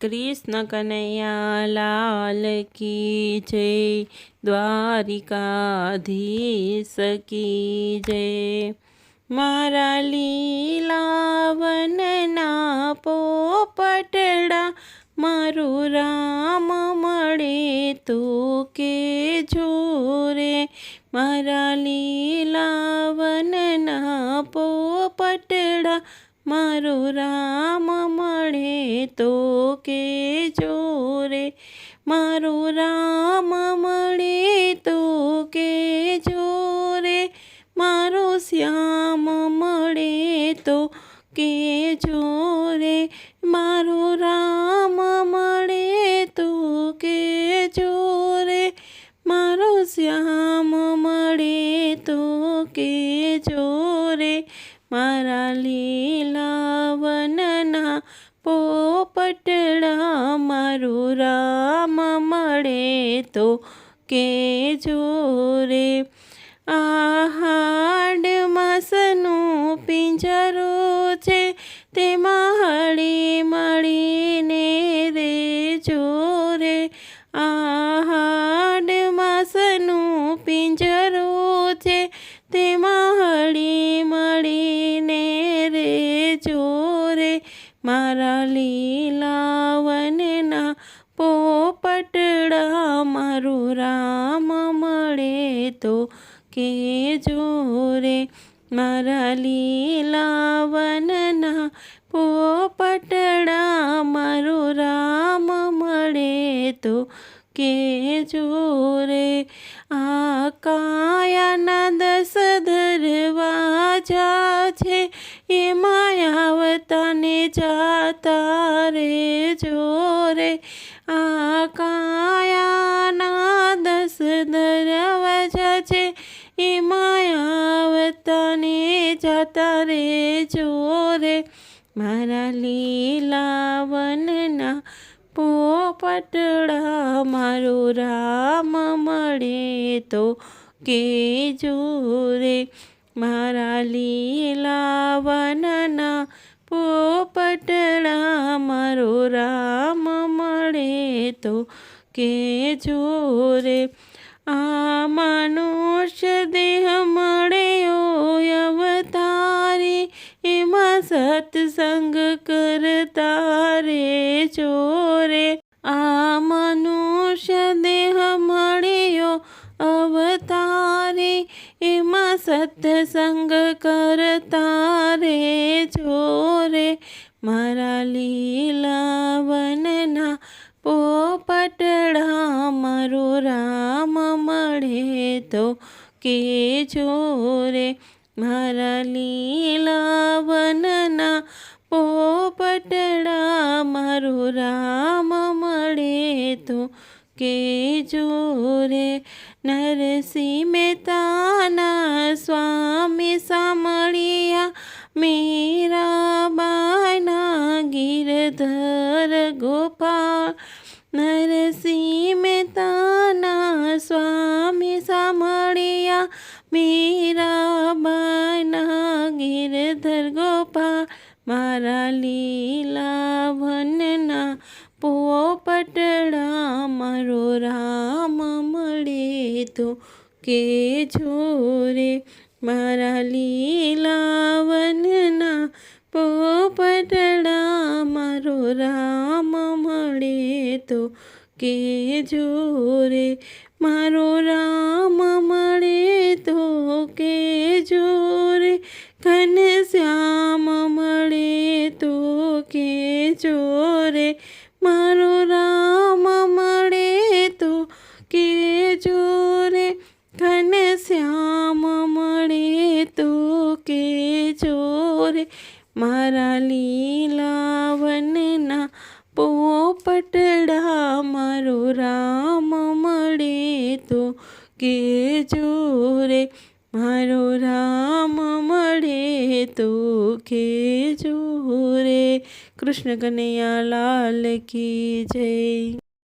कृष्ण कन्हैया लाल की जय, द्वारिकाधीश की जय। मारा लीलावनना पोपटड़ा, मारू राम मळे तो के जोरे। मारा लीलावनना पोपटड़ा, मारू राम मळे तो के जोरे। मारू राम मळे तो के जोरे। मारो श्याम मळे तो के जोरे। मारो राम मळे तो के जोरे। मारो श्याम मळे तो के जोरे। मारा लीलावनना पोपटड़ा, मारू राम मळे तो के जोरे। आहाड मासनु पिंजरो छे, तेमां हळी मळीने रे जोरे। आहाड मासनु पिंजरो छे, तेमां हळी मळीने रे जोरे। मारा लीलावनना पोपटड़ा, मारू राम मळे तो के जोरे। मारा लीलावनना पोपटड़ा, मारू राम मळे तो के जोरे। आ कायाना 10 दरवाजा छे, एमां आवता ने जाता रे जोरे। आ कायाना 10 दरवाजा छे, एमां आवता ने जाता रे जोरे। मारा लीलावनना पोपटड़ा, मारू राम मळे तो के जोरे। मारा लीलावनना पोपटड़ा, मारू राम मळे तो के जोरे। आ मनुष्य देह मळ्यो अवतारी, एमां सत्संग करता रे जोरे। आ मनुष्य देह मळ्यो अवतारी, एमां सत्संग करता रे जोरे। मारा लीलावनना पोपटड़ा, मारू राम मळे तो के जोरे। मारा लीलावनना पोपटड़ा, मारू राम मळे तो के जोरे। नरसिंह मेहताना स्वामी सामळिया, मीराबाईना गिरधर गोपाल। नरसिंह मेहताना स्वामी सामळिया, मीराबाईना गिरधर गोपाल। मारा लीलावनना पोपटड़ा, मारू राम मळे तो के जोरे। मारा लीलावनना पोपटड़ा, मारू राम मळे तो के जोरे। मारू राम मळे तो के जोरे। घनश्याम मळे तो के जोरे। मारू राम मळे तो के जोरे। घनश्याम मळे तो के जोरे। मारा लीलावनना पोपटड़ा, मारू राम मळे तो के जोरे। मारू राम मळे तो के जोरे। कृष्ण कन्हैया लाल की जय।